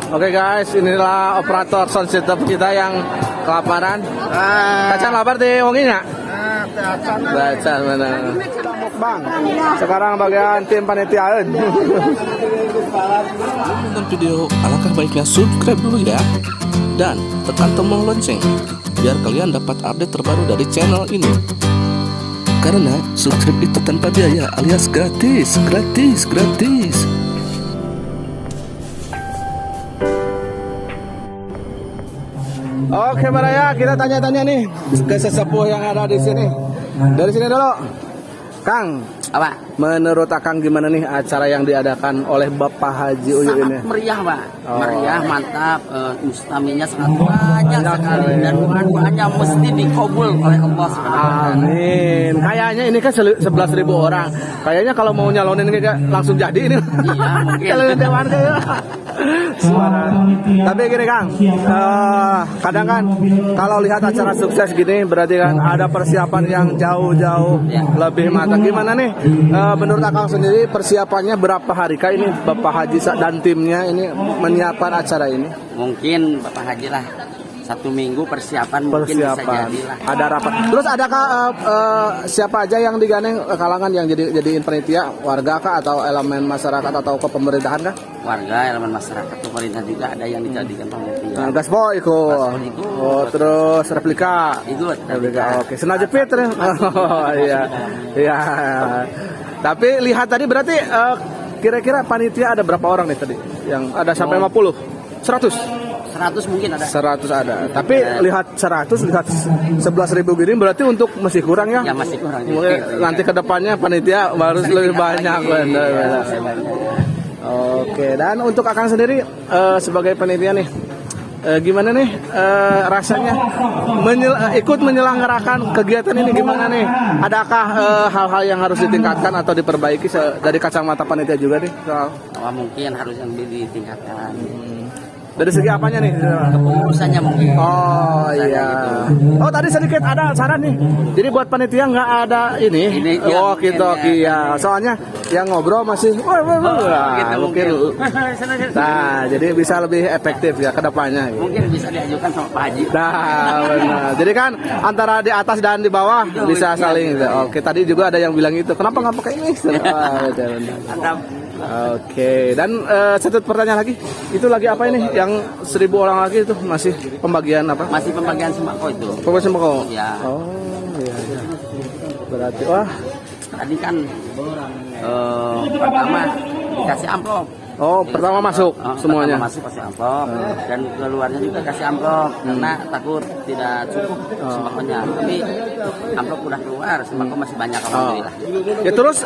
Oke guys, inilah operator sound system kita yang kelaparan. Kacang lapar di wonginya. Baca mana? Bang. Sekarang bagian tim panitiaan. Nonton video, alangkah baiknya subscribe dulu ya. Dan tekan tombol lonceng biar kalian dapat update terbaru dari channel ini. Karena subscribe itu tanpa biaya alias gratis. Oke Maraya, kita tanya-tanya nih ke sesepuh yang ada di sini. Dari sini dulu, Kang. Apa? Menurut Akang gimana nih acara yang diadakan oleh Bapak Haji Uyu ini? Sangat meriah, Pak. Oh. Meriah, mantap. Mustaminya sangat banyak sekali dan doanya mesti dikabul oleh Allah SWT. Amin. Kayaknya ini kan 11.000 orang. Kayaknya kalau mau nyalonin kayak langsung jadi ini. Iya, mungkin. Kalau dewan kayak. Tapi gini Kang, kadang kan kalau lihat acara sukses gini berarti kan ada persiapan yang jauh-jauh lebih matang. Gimana nih menurut Akang sendiri persiapannya berapa hari kah ini Bapak Haji dan timnya ini menyiapkan acara ini? Mungkin Bapak Haji lah 1 minggu persiapan mungkin bisa jadilah. Ada rapat. Terus adakah siapa aja yang digandeng kalangan yang jadiin panitia, warga kah atau elemen masyarakat atau kepemerintahan kah? Warga, elemen masyarakat, pemerintah juga ada yang dijadikan panitia. Nah, Gaspo ikut. Oh, terus replika. Ikut. Replika. Oke, Sena jepit. Oh iya. Iya. Tapi lihat tadi berarti kira-kira panitia ada berapa orang nih tadi? Yang ada sampai 50? 100 mungkin ada. 100 ada. Tapi lihat 100, lihat 11.000 gini berarti untuk masih kurang ya? Ya masih kurang. Mungkin nanti ke depannya panitia harus lebih banyak. Benar. Oke, dan untuk Akang sendiri sebagai panitia nih, gimana nih rasanya ikut menyelenggarakan kegiatan ini gimana nih? Adakah hal-hal yang harus ditingkatkan atau diperbaiki dari kacamata panitia juga nih? Mungkin harus yang lebih ditingkatkan. Dari segi apanya nih? Kepengurusannya mungkin. Oh iya. Gitu. Oh tadi sedikit ada saran nih. Jadi buat panitia nggak ada ini. Oh gitu, ya. Soalnya yang ngobrol masih. Mungkin. Nah, jadi bisa lebih efektif ya ke depannya. Gitu. Mungkin bisa diajukan sama Pak Haji. Nah, benar. Jadi kan antara di atas dan di bawah bisa saling. Oke, tadi juga ada yang bilang itu. Kenapa nggak pakai ini? Oke, dan satu pertanyaan lagi, itu lagi apa ini? Yang 1.000 orang lagi itu masih pembagian apa? Masih pembagian sembako itu. Pembagian sembako. Ya. Oh, iya. Berarti wah. Tadi kan pertama dikasih amplop. Oh, pertama masuk semuanya. Pertama masuk kasih amplop dan keluarnya juga kasih amplop karena takut tidak cukup sembakonya. Tapi amplop udah keluar, sembako masih banyak alhamdulillah. Ya terus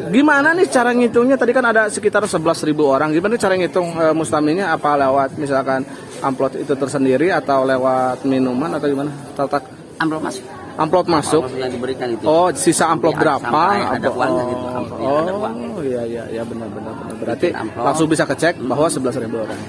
gimana nih cara ngitungnya? Tadi kan ada sekitar 11.000 orang. Gimana cara ngitung mustaminya? Apa lewat misalkan amplop itu tersendiri atau lewat minuman atau gimana? Amplop masuk. Amplop masuk. Yang diberikan itu. Oh, sisa amplop berapa? Ada uangnya gitu. Oh, iya benar. Berarti langsung bisa kecek bahwa 11.000 orang.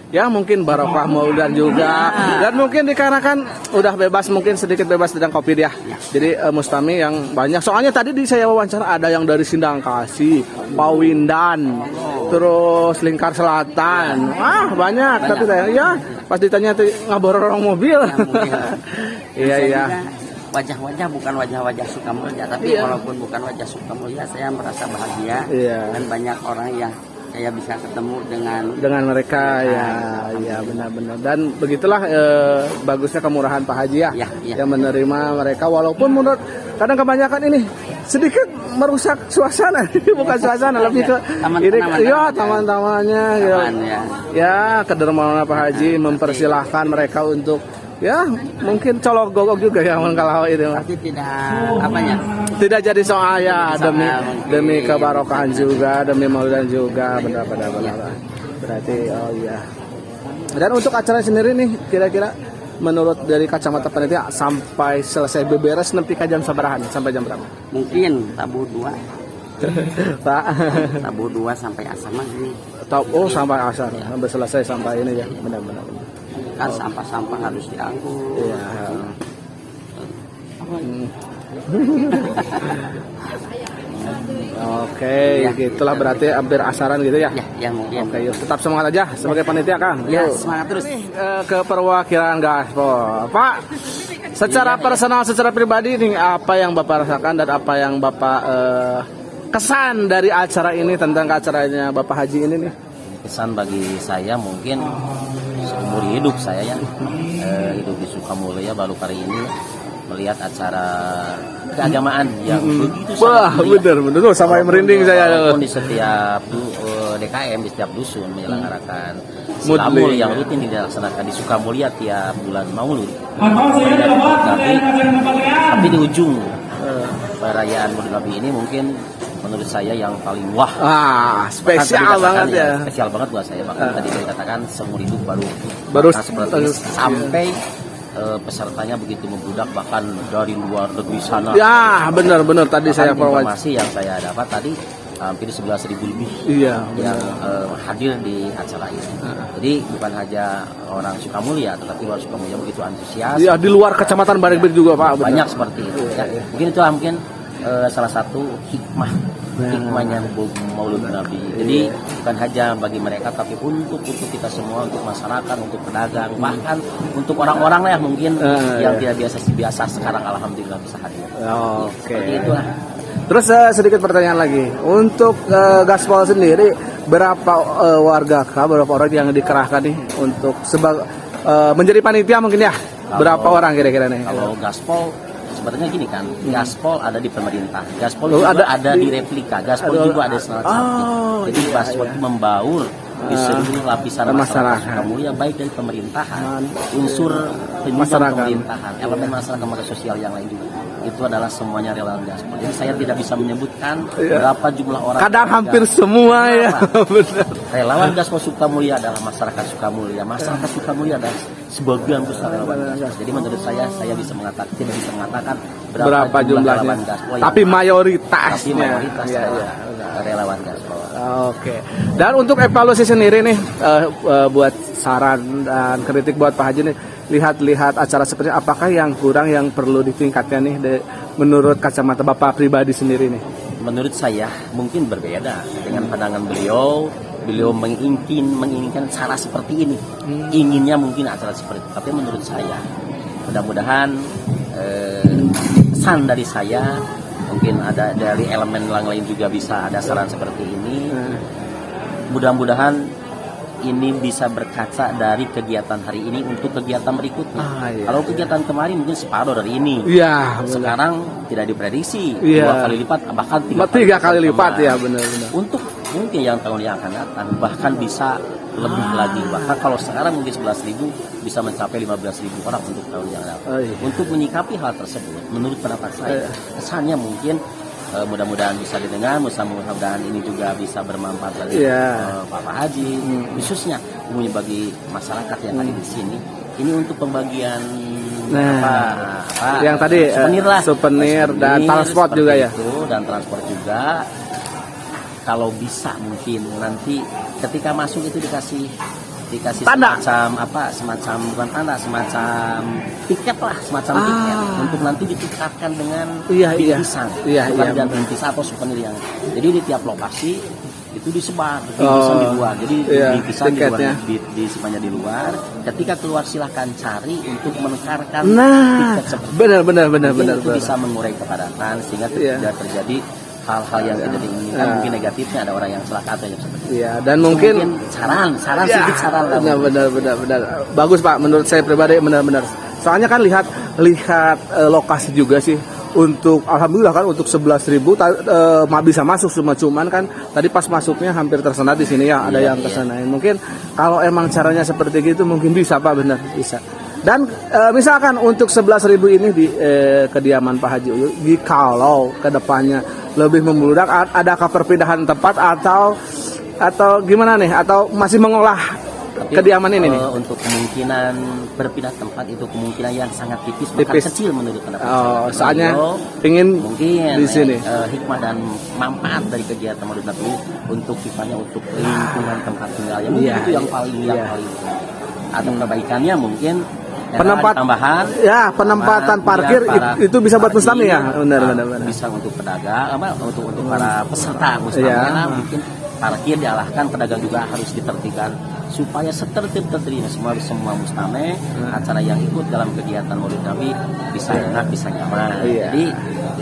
Ya mungkin barokah maudan juga. Dan mungkin dikarenakan udah bebas, mungkin sedikit bebas tentang kopi dia. Jadi mustami yang banyak. Soalnya tadi saya wawancara ada yang dari Sindang Kasih, Pawindan, terus Lingkar Selatan. Banyak. Tapi ya pas ditanya ngabor orang mobil. Iya. Wajah-wajah bukan wajah-wajah Sukamulya, tapi walaupun bukan wajah Sukamulya, saya merasa bahagia dan banyak orang yang saya bisa ketemu dengan mereka ya benar-benar. Dan begitulah bagusnya kemurahan Pak Haji ya. Yang menerima mereka walaupun menurut kadang kebanyakan ini sedikit merusak suasana. Bukan suasana, lebih ke taman-tamannya gitu. Ya kedermawanan Pak Haji mempersilahkan mereka untuk ya mungkin colok gogok juga ya kalau itu tapi tidak jadi soal ya demi kebarokahan juga, demi maulidan juga, benar. Berarti dan untuk acara sendiri nih kira-kira menurut dari kacamata panitia sampai selesai beberes nanti jam sabarahan sampai jam berapa? Mungkin tabuh 2 Pak. Tabuh 2 sampai asar maghrib. Sampai asar sampai selesai sampai ini ya benar. Kan sampah-sampah harus diangkut. Iya. Oke, gitulah berarti hampir asaran gitu ya. Ya mungkin. Oke, yuk tetap semangat aja sebagai panitia Kang. Ya, Yuk. semangat terus. Ke perwakilan Gaspol. Pak, secara personal, secara pribadi nih apa yang Bapak rasakan dan apa yang Bapak kesan dari acara ini tentang acaranya Bapak Haji ini nih? Kesan bagi saya mungkin seumur hidup saya ya hidup di Sukamulya baru kali ini melihat acara keagamaan yang begitu Wah, bener tuh sampai merinding saya. Walaupun di setiap DKM di setiap dusun menyelenggarakan Silamul yang rutin dilaksanakan di Sukamulya tiap bulan Maulud. Tapi di ujung perayaan Maulid Nabi ini mungkin menurut saya yang paling wah. Spesial banget ya. Spesial banget buat saya. Bahkan tadi saya katakan seumur hidup baru seperti ini, sampai pesertanya begitu membludak bahkan dari luar negeri sana. Ya, benar tadi saya informasi yang saya dapat tadi hampir 11.000 lebih yang hadir di acara ini. Jadi bukan hanya orang Sukamulya, tetapi orang Sukamulya begitu antusias. Iya, di luar kecamatan Barekbek juga Pak. Banyak seperti itu. Ya. Mungkin itu salah satu hikmahnya Maulid Nabi. Jadi bukan hanya bagi mereka, tapi untuk kita semua, untuk masyarakat, untuk pedagang, bahkan untuk orang-orang lah mungkin yang tidak biasa sekarang alhamdulillah bisa hadir. Seperti itulah. Terus sedikit pertanyaan lagi, untuk Gaspol sendiri berapa berapa orang yang dikerahkan nih untuk menjadi panitia mungkin ya? Berapa orang kira-kira nih? Kalau Gaspol sebenarnya gini kan, Gaspol ada di pemerintah, Gaspol juga ada di replika, Gaspol juga ada salah satu. Jadi Gaspol itu membaur di seluruh lapisan masyarakat Sukamulya, baik dari pemerintahan, unsur pemerintahan, elemen masyarakat sosial yang lain juga. Itu adalah semuanya relawan Gaspol. Jadi saya tidak bisa menyebutkan berapa jumlah orang. Kadang hampir semua ya. Relawan Gaspol Sukamulya adalah masyarakat Sukamulya. Masyarakat Sukamulya adalah sebagian besar relawan Gaspol. Jadi menurut saya bisa mengatakan tidak bisa mengatakan berapa jumlahnya. Relawan Gaspol. Tapi mayoritasnya. Relawan Gaspol. Oke. Dan untuk evaluasi sendiri nih buat saran dan kritik buat Pak Haji nih, lihat acara seperti apakah yang kurang yang perlu ditingkatkan nih menurut kacamata Bapak pribadi sendiri nih? Menurut saya mungkin berbeda dengan pandangan beliau menginginkan cara seperti ini, inginnya mungkin acara seperti itu. Tapi menurut saya mudah-mudahan pesan dari saya, mungkin ada dari elemen yang lain juga bisa ada saran seperti ini. Mudah-mudahan ini bisa berkaca dari kegiatan hari ini untuk kegiatan berikutnya. Kalau kegiatan kemarin mungkin separuh dari ini. Sekarang tidak diprediksi 2 kali lipat, bahkan 3 kali lipat ya, benar. Untuk mungkin yang tahun yang akan datang bahkan bisa lebih lagi. Bahkan kalau sekarang mungkin 11.000 bisa mencapai 15.000 orang untuk tahun yang datang. Untuk menyikapi hal tersebut, menurut pendapat saya, kesannya mungkin mudah-mudahan bisa didengar, mudah-mudahan ini juga bisa bermanfaat bagi Bapak Haji, khususnya bagi masyarakat yang ada di sini. Ini untuk pembagian yang tadi souvenir dan transport juga ya. Dan transport juga. Kalau bisa mungkin nanti ketika masuk itu dikasih tanda. semacam bukan tanda, semacam tiket tiket untuk nanti ditukarkan dengan bingkisan, dengan bingkisan atau souvenir yang. Jadi di tiap lokasi itu disebar bingkisan di luar. Jadi bingkisan di semuanya di luar. Ketika keluar silahkan cari untuk menukarkan tiket seperti benar. Itu bisa mengurai kepadatan sehingga tidak terjadi hal-hal yang tidak diinginkan. Mungkin negatifnya ada orang yang celaka atau yang seperti itu. Dan mungkin saran sedikit saran. Benar. Bagus Pak, menurut saya pribadi benar. Soalnya kan lihat lokasi juga sih. Untuk alhamdulillah kan untuk 11.000 bisa masuk, cuman kan tadi pas masuknya hampir tersendat di sini ya, ada yang kesanain. Mungkin kalau emang caranya seperti gitu mungkin bisa Pak, benar bisa. Dan misalkan untuk 11.000 ini di kediaman Pak Haji Uyuh, kalau kedepannya lebih membludak, adakah perpindahan tempat atau gimana nih? Atau masih mengolah kediaman ini nih? Untuk kemungkinan berpindah tempat itu kemungkinan yang sangat tipis, bahkan kecil menurut pendapat saya. Soalnya ingin mungkin di sini hikmah dan manfaat dari kegiatan Maulid Nabi untuk sifatnya untuk lingkungan tempat tinggal yang mungkin itu yang paling atau kebaikannya mungkin tambahan. Ya, penempatan parkir itu bisa buat Mustami ya. Benar. Bisa untuk pedagang, untuk para peserta Mustami. Ya. Mungkin parkir dialahkan, pedagang juga harus ditertibkan supaya setertib-tertibnya semua Mustami, acara yang ikut dalam kegiatan Maulid Nabi bisa enak, bisa nyaman. Iya. Jadi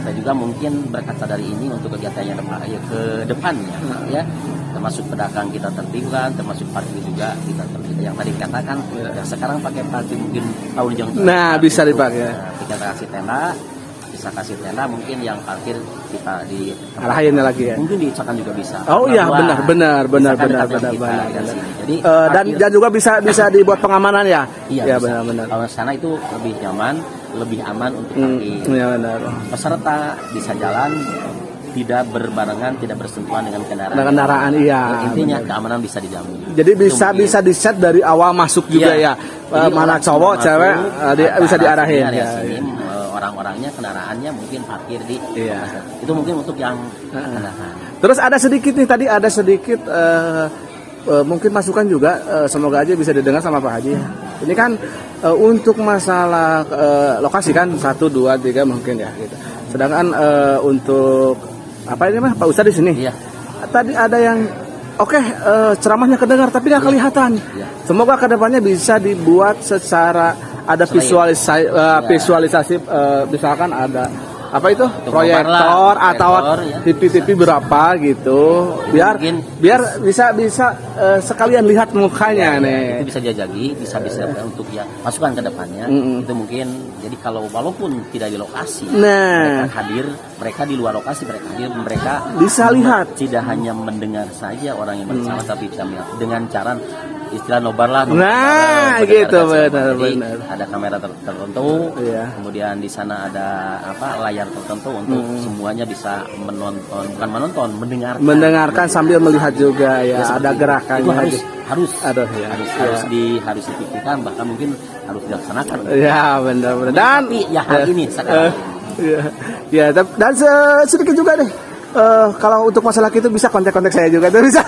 kita juga mungkin berkaca dari ini untuk kegiatan yang ke depannya, ya. Termasuk pedagang kita tertibkan, termasuk parkir juga kita tertibkan. Yang tadi katakan, ya sekarang pakai parkir mungkin tahun yang Nah, bisa dipakai. Kita kasih tenda, bisa kasih tenda, mungkin yang parkir kita di Arahin lagi ya. mungkin diusahakan juga bisa. Oh iya, benar. Jadi dan juga bisa dibuat pengamanan ya. Iya, benar. Kalau sana itu lebih nyaman, lebih aman untuk parkir. Iya benar. Peserta bisa jalan tidak berbarengan, tidak bersentuhan dengan kendaraan. Kendaraan, iya. Intinya keamanan bisa dijamin. Jadi bisa di set dari awal masuk juga ya. Mana cowok, cewek bisa diarahin. Ya. Orang-orangnya, kendaraannya mungkin parkir di. Iya. Itu mungkin untuk yang kendaraan. Terus ada sedikit nih tadi mungkin masukan juga, semoga aja bisa didengar sama Pak Haji. Ini kan untuk masalah lokasi kan 1, 2, 3 mungkin ya gitu. Sedangkan untuk apa ini Pak Ustadz di sini? Iya. Tadi ada yang ceramahnya kedengar tapi nggak kelihatan. Iya. Semoga kedepannya bisa dibuat secara ada visualisasi, misalkan ada apa itu proyektor atau TV berapa gitu, biar bisa sekalian lihat mukanya nih. Itu bisa dijagi, bisa untuk ya masukan ke depannya. Itu mungkin jadi kalau walaupun tidak di lokasi, mereka di luar lokasi, mereka bisa lihat. Tidak hanya mendengar saja orang yang berbicara, tapi bisa melihat dengan cara istilah nobar lah. Gitu benar. Ada kamera tertentu, kemudian di sana ada layar tertentu untuk semuanya bisa mendengarkan sambil melihat juga ya ada gerakannya. Itu harus dipikirkan, bahkan mungkin harus dilaksanakan. Ya benar. Dan hari ini sekarang. Dan sedikit juga deh. Kalau untuk masalah itu bisa kontak saya juga tuh bisa.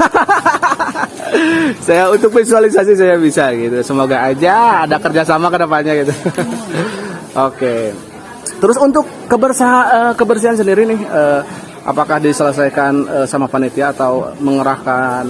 Saya untuk visualisasi saya bisa gitu. Semoga aja ada kerjasama ke depannya gitu. Oke. Terus untuk kebersihan sendiri nih, apakah diselesaikan sama panitia atau mengerahkan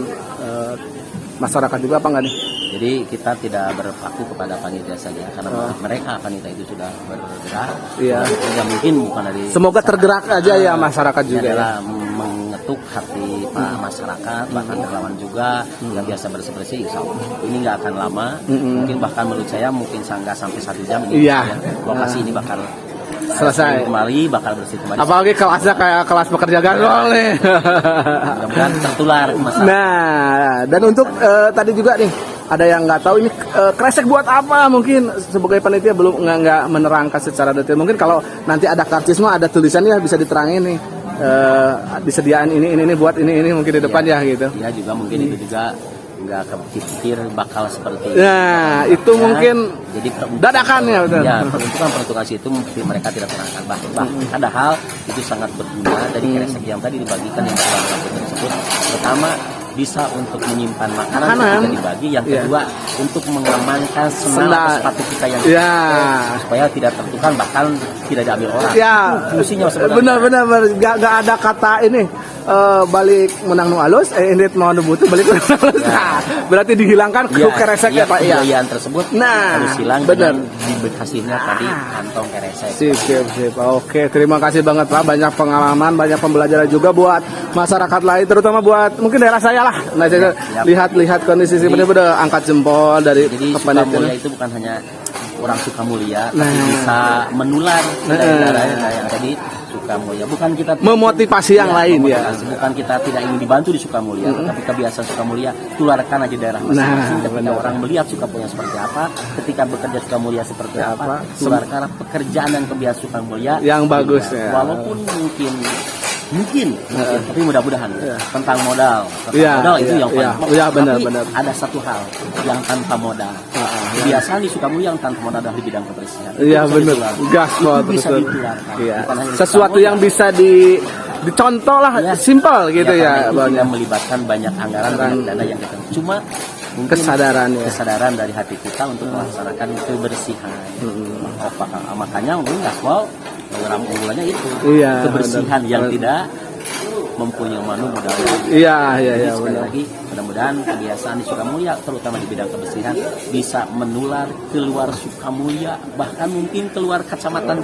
masyarakat juga apa enggak nih? Jadi kita tidak berpaku kepada panitia saja karena mereka panitia itu sudah bergerak. Iya. Ya mungkin bukan dari. Semoga tergerak aja ya masyarakat juga ya. Mengetuk hati masyarakat, bahkan relawan juga yang biasa bersih-bersih. Insya Allah ini nggak akan lama. Mungkin bahkan menurut saya mungkin nggak sampai 1 jam. Lokasi ini bakal selesai kembali, bakal bersih kembali. Apalagi kelasnya kayak kelas pekerja gandol nih. Mudah-mudahan tertular masyarakat. Nah, dan untuk tadi juga nih ada yang nggak tahu ini kresek buat apa, mungkin sebagai panitia belum nggak menerangkan secara detail. Mungkin kalau nanti ada karcisme, ada tulisannya bisa diterangin nih, disediain ini buat ini mungkin di depan ya gitu. Ya juga mungkin itu juga nggak kepikir bakal seperti itu. Nah, itu mungkin jadi dadakan ya betul. Ya, peruntukan itu mereka tidak terangkan. Bahkan ada hal itu sangat berguna dari kresek yang tadi dibagikan yang tersebut. Pertama, bisa untuk menyimpan makanan yang dibagi. Yang kedua, untuk mengamankan sendal sepatu kita yang supaya tidak tertukar, bahkan tidak diambil orang. Fungsinya benar. Gak ada kata ini balik menang nu alus, ini mau butuh balik menang alus. Berarti dihilangkan kereseknya Pak. Kebudayaan tersebut harus hilang dengan dibekasinya tadi kantong keresek. Sip. Oke, terima kasih banget Pak. Banyak pengalaman, banyak pembelajaran juga buat masyarakat lain, terutama buat mungkin daerah saya lah. Nah, saya lihat kondisi benar-benar angkat jempol dari Sukamulya itu bukan hanya orang Sukamulya, tapi bisa menular dari daerah yang tadi Sukamulya. Bukan kita memotivasi yang lain ya. Bukan kita tidak ingin dibantu di Sukamulya, tapi kebiasaan Sukamulya tularkan aja daerah masing-masing. Ketika orang melihat Sukamulya seperti apa, ketika bekerja Sukamulya seperti apa, tularkan pekerjaan dan kebiasaan Sukamulya yang bagus ya. Walaupun mungkin tapi mudah-mudahan tentang modal itu yang paling benar. Ada satu hal yang tanpa modal. Kebiasaan di Sukamulya yang tanpa modal di bidang kebersihan. Iya benar. Gaspol bisa ditularkan. Sesuatu yang bisa dicontoh lah, simpel gitu ya. Tidak melibatkan banyak anggaran dan dana yang kita. Cuma mungkin kesadaran ya. kesadaran dari hati kita untuk melaksanakan kebersihan. Makanya mungkin Gaswal program unggulannya itu Iya, kebersihan benar. yang tidak mempunyai manu mudah-mudahan. Iya, Jadi sekali benar. lagi mudah-mudahan kebiasaan di Sukamulya terutama di bidang kebersihan bisa menular keluar Sukamulya, bahkan mungkin keluar kecamatan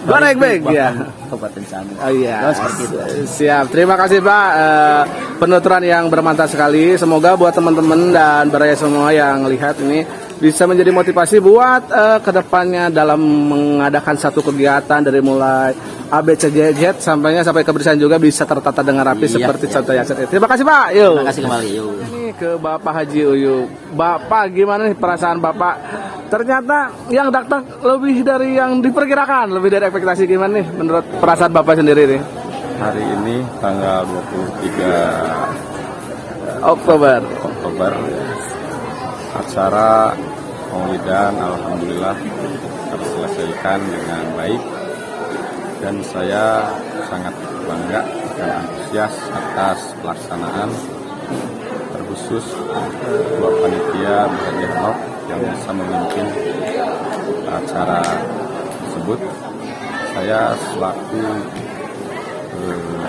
Baik, ya. Kabupaten Ciamis. Oh iya, Nah, seperti itu. siap. Terima kasih Pak, penuturan yang bermanfaat sekali. Semoga buat teman-teman dan baraya semua yang lihat ini bisa menjadi motivasi buat kedepannya dalam mengadakan satu kegiatan dari mulai ABCJZ sampai kebersihan juga bisa tertata dengan rapi seperti contoh yang saya. Terima kasih Pak. Yuk. Terima kasih kembali. Yuk. Ini ke Bapak Haji Uyup. Bapak gimana nih perasaan Bapak? Ternyata yang datang lebih dari yang diperkirakan, lebih dari ekspektasi. Gimana nih menurut perasaan Bapak sendiri nih? Hari ini tanggal 23 Oktober. Acara Maulidan alhamdulillah terselesaikan dengan baik dan saya sangat bangga dan antusias atas pelaksanaan, terkhusus Ketua Panitia Haji Hanok yang bisa memimpin acara tersebut. Saya selaku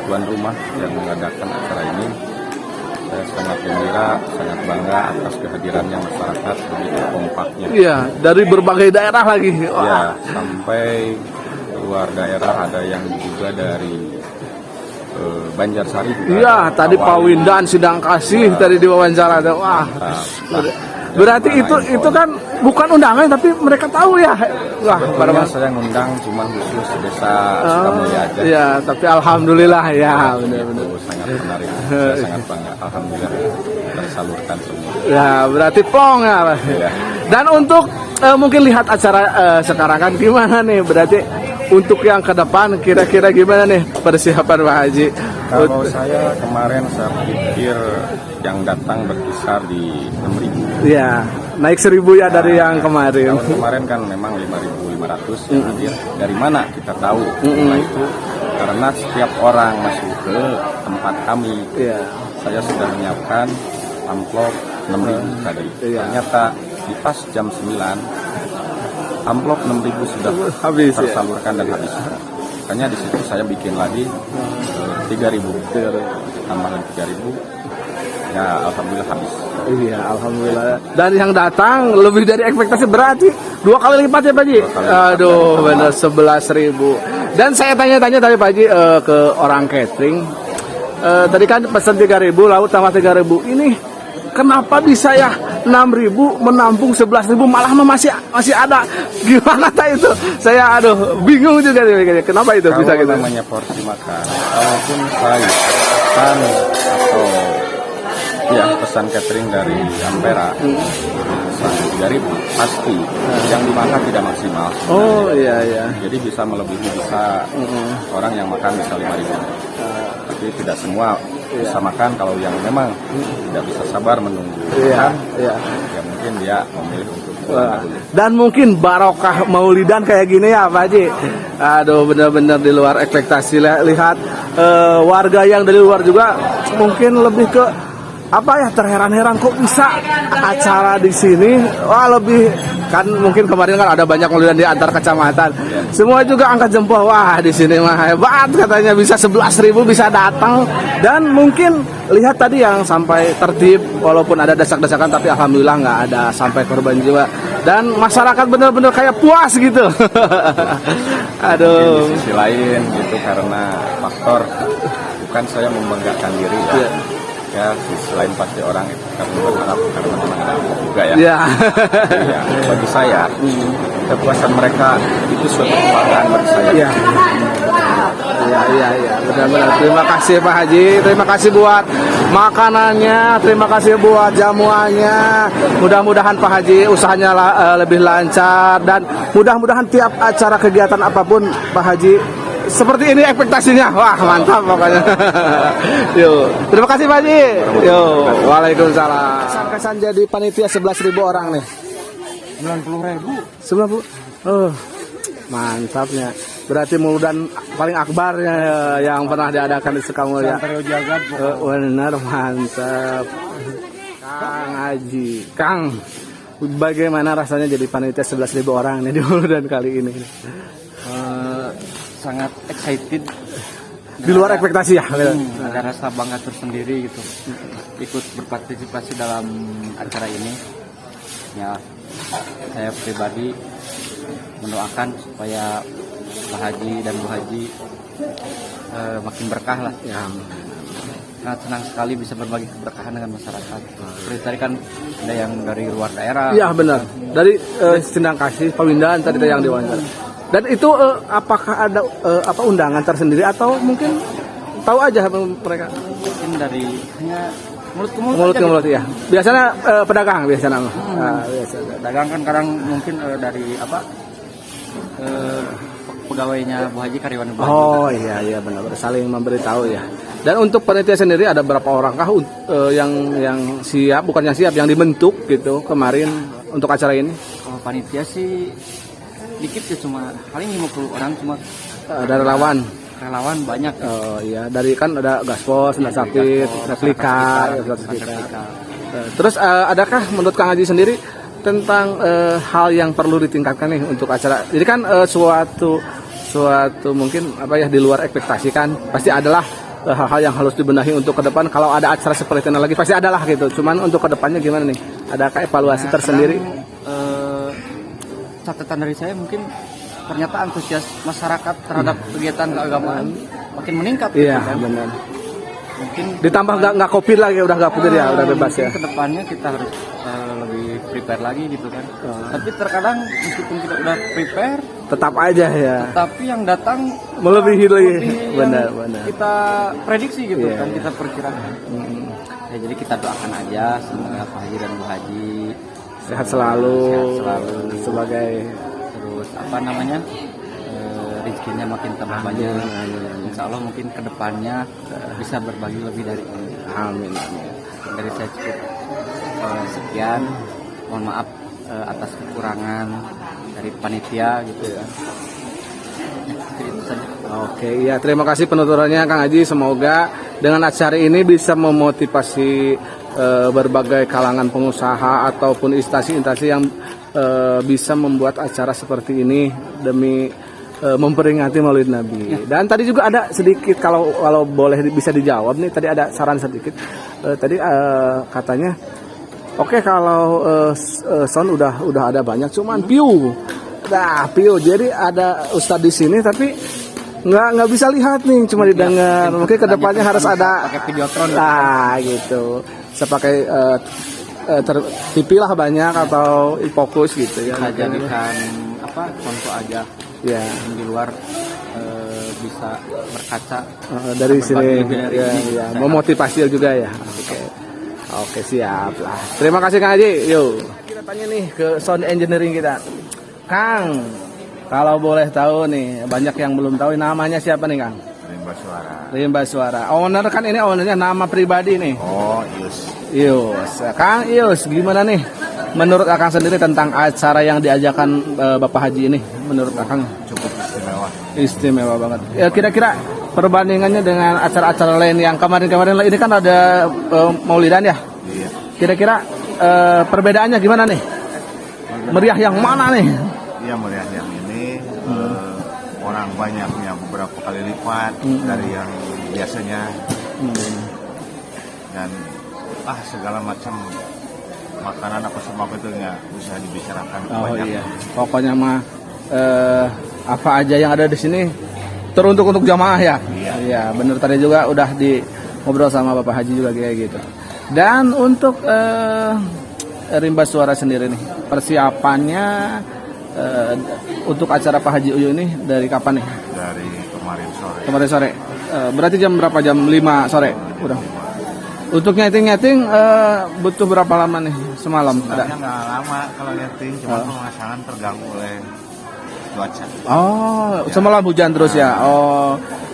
tuan rumah yang mengadakan acara ini, saya sangat gembira, sangat bangga atas kehadirannya masyarakat begitu kompaknya. Iya, dari berbagai daerah lagi. Wah. Ya, sampai luar daerah, ada yang juga dari Banjarsari juga. Iya, ada. tadi Pak Windan Sidang Kasih tadi diwawancara. Wah. Berarti itu kan bukan undangan tapi mereka tahu ya. Wah, Sebetulnya saya ngundang cuman khusus desa Sukamulya aja. Iya, tapi alhamdulillah ya, benar-benar. Itu sangat menarik. Saya sangat bangga. Alhamdulillah tersalurkan semua. Ya, berarti plong ya. Ya. Dan untuk mungkin lihat acara sekarang kan gimana nih? Berarti untuk yang ke depan kira-kira gimana nih persiapan Pak Haji? Kalau saya kemarin saya pikir yang datang berkisar di 6.000. Ya, naik 1.000 ya dari yang kemarin. Tahun kemarin kan memang 5.500 yang hadir. Dari mana kita tahu jumlah itu? Karena setiap orang masuk ke tempat kami, Iya. saya sudah menyiapkan amplop 6.000 tadi. Iya. Ternyata di pas jam 9, amplop 6.000 sudah Habis, ya? tersalurkan dan habis. Makanya di situ saya bikin lagi 3.000, tambahan 3.000. Ya, alhamdulillah habis. Iya, alhamdulillah. Dan yang datang lebih dari ekspektasi, berarti 2 kali lipat ya Pak Haji? Aduh, benar 11.000. Dan saya tanya-tanya tadi Pak Haji ke orang catering. Tadi kan pesan 3.000, lalu tambah 3.000. Ini kenapa bisa ya 6.000 menampung 11.000, malah masih ada? Gimana itu? Saya bingung juga nih. Kenapa itu bisa Kalau gitu? namanya porsi makan, kalaupun saya pesan atau ya pesan catering dari Ampera, pesan 3.000 pasti yang dimakan tidak maksimal. Oh iya. Jadi bisa melebihi, bisa orang yang makan bisa 5.000. Tapi tidak semua bisa makan. Kalau yang memang tidak bisa sabar menunggu makan, Iya. ya mungkin dia memilih untuk pulang Wah. dahulu. Dan mungkin barokah Maulidan kayak gini ya Pak Haji. Aduh, benar-benar di luar ekspektasi. Lihat warga yang dari luar juga mungkin lebih ke terheran-heran kok bisa acara di sini. Wah, lebih kan mungkin kemarin kan ada banyak Maulidan di antar kecamatan. Semua juga angkat jempol. Wah, di sini mah hebat katanya, bisa 11.000 bisa datang. Dan mungkin lihat tadi yang sampai tertib, walaupun ada desak-desakan tapi alhamdulillah nggak ada sampai korban jiwa. Dan masyarakat benar-benar kayak puas gitu. Aduh. Di sisi lain gitu, karena faktor bukan saya membanggakan diri ya. Ya, selain pasti orang itu karena berharap karena memang ada juga ya. Iya. Ya, bagi saya kepuasan mereka itu suatu kebanggaan bagi saya. Iya. Iya, benar-benar. Terima kasih Pak Haji, terima kasih buat makanannya, terima kasih buat jamuannya. Mudah-mudahan Pak Haji usahanya lebih lancar dan mudah-mudahan tiap acara kegiatan apapun Pak Haji seperti ini ekspektasinya. Wah, mantap pokoknya. Yuk, terima kasih Pak Haji. Yuk, waalaikumsalam. Kesan jadi panitia 11.000 orang nih. 90.000. Oh, mantapnya. Berarti Maulidan paling akbarnya yang pernah diadakan di Sukamulya. Benar, mantap. Kang Haji, Kang, bagaimana rasanya jadi panitia 11.000 orang nih di Uludan kali ini? Sangat excited. Di luar ekspektasi ya? Ada rasa bangga tersendiri gitu. Ikut berpartisipasi dalam acara ini. Ya, saya pribadi mendoakan supaya Pak Haji dan Bu Haji makin berkah lah. Ya. Sangat senang sekali bisa berbagi keberkahan dengan masyarakat. Seperti tadi kan ada yang dari luar daerah. Iya benar. Dari Sendang Kasih, Pawindan tadi yang diwawancara. Dan itu apakah ada undangan tersendiri atau mungkin tahu aja mereka? Mungkin dari hanya mulut ke mulut. Mulut ke mulut ya. Biasanya pedagang biasanya. Biasa. Dagang kan kadang mungkin dari pegawainya Bu Haji, karyawan Bu Haji. Oh iya benar, saling memberitahu ya. Dan untuk panitia sendiri ada berapa orang kah yang siap, bukan yang siap, yang dibentuk gitu kemarin untuk acara ini? Kalau panitia sih dikit ya, cuma paling 50 orang, cuma Ada relawan banyak. Oh iya, dari kan ada Gaspos, Senda Sapit, Replika. Terus adakah menurut Kang Haji sendiri tentang hal yang perlu ditingkatkan nih untuk acara? Jadi kan suatu mungkin di luar ekspektasi kan pasti adalah hal-hal yang harus dibenahi untuk ke depan. Kalau ada acara seperti ini lagi pasti adalah gitu. Cuman untuk ke depannya gimana nih? Adakah evaluasi tersendiri? Catatan dari saya mungkin ternyata antusias masyarakat terhadap kegiatan keagamaan makin meningkat. Iya, kan? benar. Mungkin Ditambah nggak COVID lagi, udah nggak COVID ya, udah bebas ya. Kedepannya kita harus lebih prepare lagi gitu kan. Tapi terkadang meskipun kita udah prepare, Tetap aja ya. tapi yang datang Melebihi lagi. yang Benar. kita prediksi gitu Iya, kan, iya. kita perkirakan. Ya, jadi kita doakan aja semoga Pak Haji dan Bu Haji Sehat selalu. Sebagai terus rezekinya makin tambah banyak. Insya Allah mungkin kedepannya bisa berbagi lebih dari ini. amin. Dari saya cukup sekian. Mohon maaf atas kekurangan dari panitia gitu ya. Itu saja. Oke, ya terima kasih penuturannya Kang Haji. Semoga dengan acara ini bisa memotivasi berbagai kalangan pengusaha ataupun instansi-instansi yang bisa membuat acara seperti ini demi memperingati Maulid Nabi. Dan tadi juga ada sedikit kalau boleh bisa dijawab nih, tadi ada saran sedikit. Tadi katanya oke, kalau sound udah ada banyak, cuman piu. Jadi ada ustadz di sini tapi nggak bisa lihat nih, cuma didengar. Mungkin kedepannya harus ada pakai videotron. Gitu. Saya pakai TV lah banyak atau fokus gitu ya. Kita jadikan contoh aja. Ya. Yang di luar bisa berkaca dari sini dari ya, ini. ya. Memotivasi juga ya. Oke, siap lah. Terima kasih Kang Haji. Yuk. Kita tanya nih ke sound engineering kita. Kang, kalau boleh tahu nih, banyak yang belum tahu namanya siapa nih Kang? Rimba Suara. Owner kan ini ownernya nama pribadi nih. Oh, Ius. Kang Ius, gimana nih? Menurut Akang sendiri tentang acara yang diajakan Bapak Haji ini, menurut Akang cukup istimewa. Istimewa banget. Ya kira-kira perbandingannya dengan acara-acara lain yang kemarin-kemarin ini kan ada Maulidan ya? Iya. Kira-kira perbedaannya gimana nih? Meriah yang mana nih? Iya, melihat yang ini orang banyaknya beberapa kali lipat dari yang biasanya. Dan segala macam makanan apa semua itu nggak bisa dibicarakan. Iya. Pokoknya mah apa aja yang ada di sini teruntuk untuk jamaah ya. Iya, bener tadi juga udah ngobrol sama Bapak Haji juga kayak gitu. Dan untuk Rimba Suara sendiri nih, persiapannya untuk acara Pak Haji Uyu ini dari kapan nih? Dari kemarin sore. Kemarin sore. Berarti jam berapa? Jam 5 sore. Udah. Untuk nyeting butuh berapa lama nih? Semalam ada? Sebenarnya nggak lama kalau nyeting, cuma pemasangan terganggu oleh cuaca. Semalam hujan terus ya.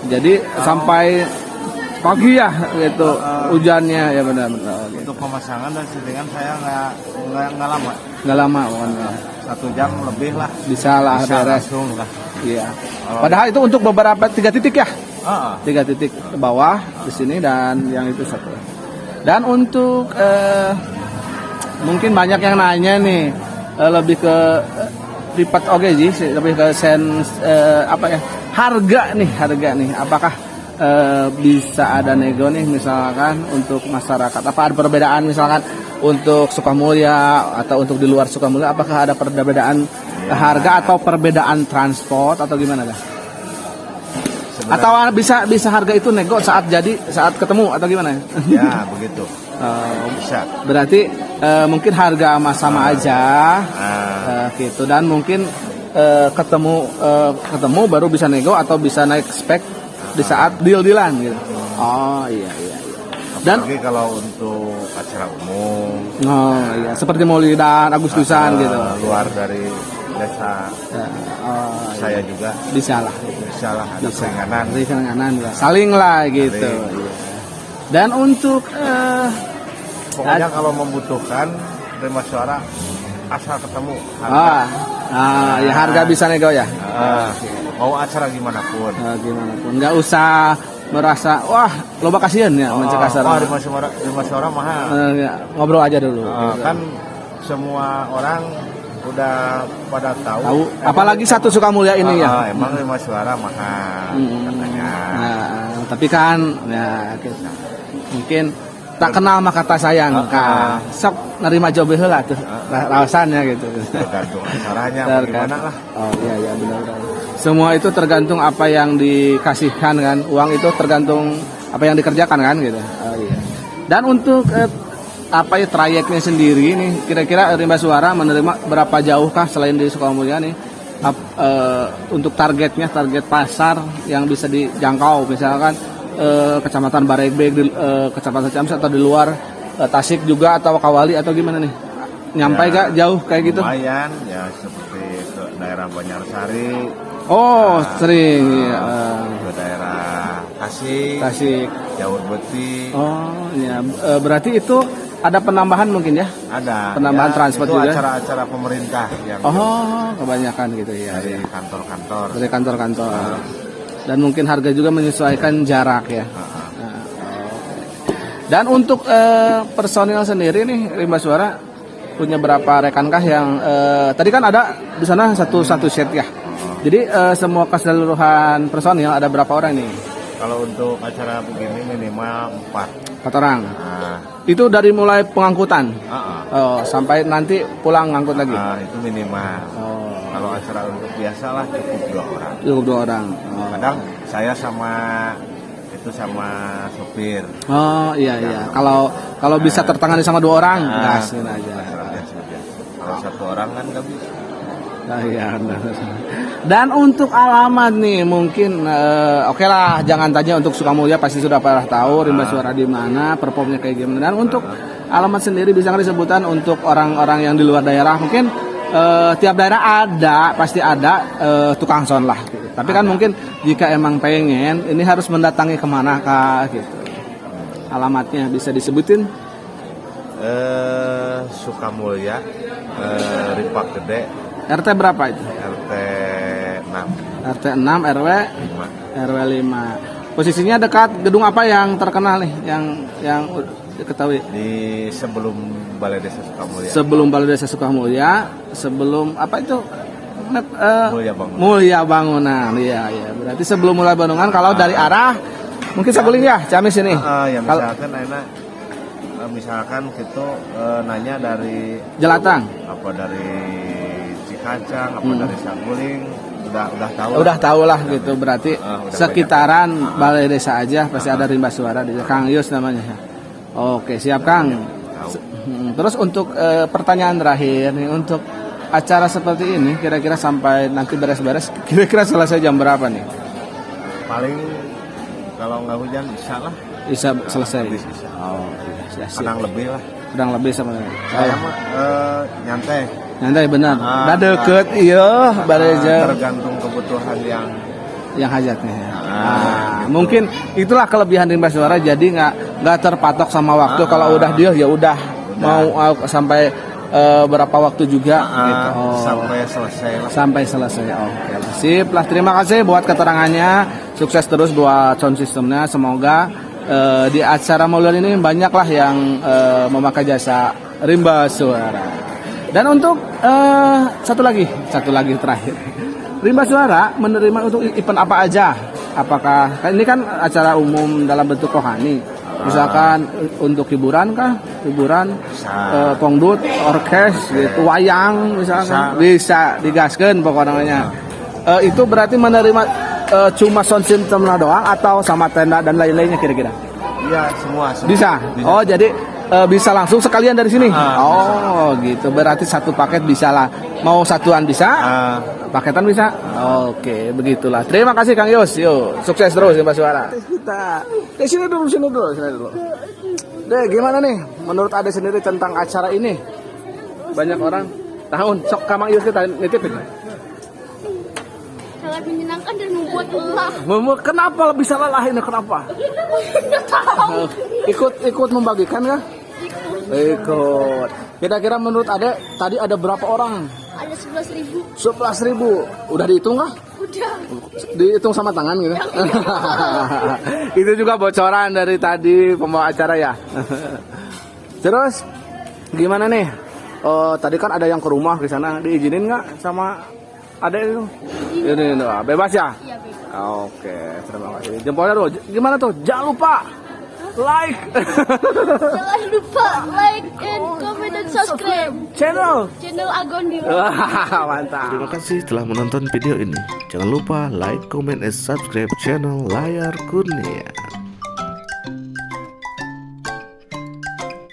Jadi sampai pagi ya gitu hujannya ya benar-benar. Untuk pemasangan dan settingan saya nggak lama. Nggak lama pokoknya. 1 jam lebih lah. Bisa lah beres. Langsung lah. Iya. Padahal itu untuk beberapa 3 titik ya. 3 titik ke bawah di sini dan yang itu satu. Dan untuk mungkin banyak yang nanya nih lebih ke lipat oke sih, lebih ke harga nih, apakah bisa ada nego nih misalkan untuk masyarakat, apa ada perbedaan misalkan untuk Sukamulya atau untuk di luar Sukamulya, apakah ada perbedaan harga atau perbedaan transport atau gimana dah? Atau bisa harga itu nego saat ketemu atau gimana? Ya begitu. Bisa. Berarti mungkin harga sama aja gitu, dan mungkin ketemu baru bisa nego atau bisa naik spek di saat deal-dealan gitu. Oh iya. Dan kalau untuk acara umum, seperti Maulidan, Agustusan gitu. Luar dari desa, saya juga bisa lah, ada keringanan ya. Saling lah gitu. Iya. Dan untuk pokoknya kalau membutuhkan terima suara asal ketemu ya harga bisa nego ya. Mau acara gimana pun, nggak usah merasa wah loba kasihan ya mencegah sarana. Terima suara mahal. Ngobrol aja dulu. Kan semua orang udah pada tahu. Apalagi satu Sukamulya ini ya. Emang terima suara mahal katanya. Tapi kan ya mungkin tak kenal maka kata sayang. Sok nerima job heula tuh rasanya gitu. Tergantung acaranya bagaimana lah. Oh iya benar. Semua itu tergantung apa yang dikasihkan kan. Uang itu tergantung apa yang dikerjakan kan gitu. Iya. Dan untuk trayeknya sendiri nih, kira-kira Rimba Suara menerima berapa jauhkah selain di Sukamulya nih? Untuk target pasar yang bisa dijangkau, misalkan Kecamatan Baregbek, Kecamatan Ciamis atau di luar Tasik juga atau Kawali atau gimana nih? Nyampai gak jauh kayak gitu? Lumayan ya, seperti ke daerah Banyarsari. Oh sering ya. Ke daerah Tasik, Jawa Beti. Oh ya, berarti itu ada penambahan mungkin ya? Ada. Penambahan transport itu juga. Acara-acara pemerintah yang kebanyakan gitu ya. Dari kantor-kantor. Dari kantor-kantor. Dan mungkin harga juga menyesuaikan jarak ya. Dan untuk personil sendiri nih Rimba Suara punya berapa rekankah yang tadi kan ada di sana satu set ya. Jadi semua keseluruhan personil ada berapa orang nih? Kalau untuk acara begini minimal 4 orang. Itu dari mulai pengangkutan sampai nanti pulang ngangkut lagi. Itu minimal. Kalau acara untuk biasa lah cukup 2 orang. Cukup 2 orang. Kadang saya sama sopir. Oh iya. Kalau bisa tertangani sama 2 orang, gasin aja. Kalau 1 orang kan nggak bisa. Iya. Dan untuk alamat nih mungkin oke lah, jangan tanya untuk Sukamulya pasti sudah pada tahu Rimba Suara di mana, performnya kayak gimana. Dan untuk alamat sendiri bisa nggak disebutan untuk orang-orang yang di luar daerah? Mungkin tiap daerah pasti ada tukang sound lah. Gitu. Tapi kan mungkin jika emang pengen, ini harus mendatangi kemana kah gitu. Alamatnya bisa disebutin? Sukamulya, Ripak Gede. RT berapa itu? RT 6. RT 6 RW 5. Posisinya dekat gedung apa yang terkenal nih yang diketahui? Di sebelum Balai Desa Sukamulya. Sebelum Balai Desa Sukamulya, sebelum apa itu? Mulya Bangunan. Iya. Berarti sebelum mulai Bangunan kalau dari arah mungkin saguling ya, Ciamis ini. Ya misalkan kita nanya dari Jelatang. Apa dari Cikacang, apa dari Saguling, udah tahu. Udah tahu lah gitu. Berarti sekitaran Balai Desa aja pasti ada Rimba Suara di Kang Yus namanya. Oke, siap Kang. Terus untuk pertanyaan terakhir nih, untuk acara seperti ini kira-kira sampai nanti beres-beres kira-kira selesai jam berapa nih? Paling kalau nggak hujan bisa selesai. Bisa. Kadang lebih lah. Kadang lebih sama saya mah nyantai benar. Udah deket tergantung kebutuhan yang hajatnya. Gitu. Mungkin itulah kelebihan Rimba Suara, jadi nggak terpatok sama waktu. Kalau udah deal ya udah mau sampai berapa waktu juga gitu. Sampai selesai. Oke. Sip lah, terima kasih buat keterangannya. Sukses terus buat sound systemnya. Semoga di acara Maulid ini banyaklah yang memakai jasa Rimba Suara. Dan untuk satu lagi terakhir. Rimba Suara menerima untuk event apa aja? Apakah ini kan acara umum dalam bentuk rohani? Misalkan untuk hiburan kah? Hiburan pongdut, orkes, gitu, wayang misalkan bisa digaskeun pokoknya. Itu berarti menerima cuma sound system doang atau sama tenda dan lain-lainnya kira-kira? Iya, semua. Bisa. Oh, jadi bisa langsung sekalian dari sini. Oh, gitu. Berarti satu paket bisa lah. Mau satuan bisa? Paketan bisa? Oke, begitulah. Terima kasih Kang Yos. Yuk, sukses terus ya Mbak Suara. Kita. Sini dulu. Deh, gimana nih menurut Ade sendiri tentang acara ini? Banyak orang tahun sok Kang Yos kita nitipin. Sangat menyenangkan dan membuat lelah. Kenapa bisa lelah ini? Kenapa? Nggak tahu. Ikut membagikan kah? Ikut. Kira-kira menurut Ade tadi ada berapa orang? Ada 11.000. 11.000. Udah dihitung kah? Udah. Dihitung sama tangan gitu. Itu juga bocoran dari tadi pembawa acara ya. Terus gimana nih? Tadi kan ada yang ke rumah di sana, diizinin nggak sama Ade itu? Ini bebas ya? Iya, bebas. Oke, terima kasih. Jempolnya dulu. Gimana tuh? Jangan lupa like. Jangan lupa like and comment dan subscribe Channel Agon di mantap. Terima kasih telah menonton video ini. Jangan lupa like, comment, and subscribe channel Layar Kurnia.